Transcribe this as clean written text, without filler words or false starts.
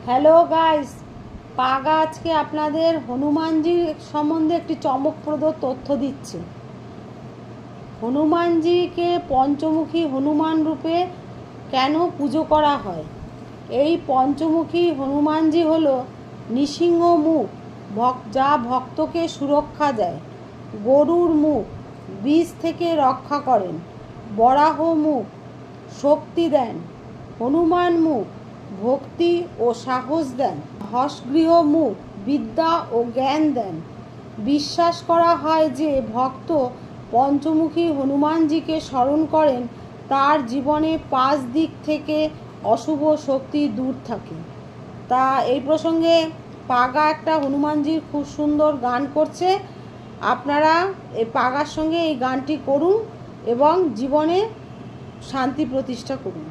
Hello guys, পাগা আজকে আপনাদের হনুমানজির সম্বন্ধে একটি চমকপ্রদ তথ্য দিচ্ছে। হনুমানজিকে পঞ্চমুখী হনুমান রূপে কেন পুজো করা হয়? এই পঞ্চমুখী হনুমানজি হলো নৃসিংহ মুখ, যা ভক্তকে সুরক্ষা দেয়। গরুর মুখ, বিষ থেকে রক্ষা করেন। বরাহ মুখ, শক্তি দেন। হনুমান মুখ, ভক্তি ও সাহস দেন। হর্ষগৃহ মুখ, বিদ্যা ও জ্ঞান দেন। বিশ্বাস করা হয় যে ভক্ত পঞ্চমুখী হনুমানজিকে স্মরণ করেন, তার জীবনে 5 দিক থেকে অশুভ শক্তি দূর থাকে। তা এই প্রসঙ্গে পাগা একটা হনুমানজির খুব সুন্দর গান করছে। আপনারা এই পাগার সঙ্গে এই গানটি করুন এবং জীবনে শান্তি প্রতিষ্ঠা করুন।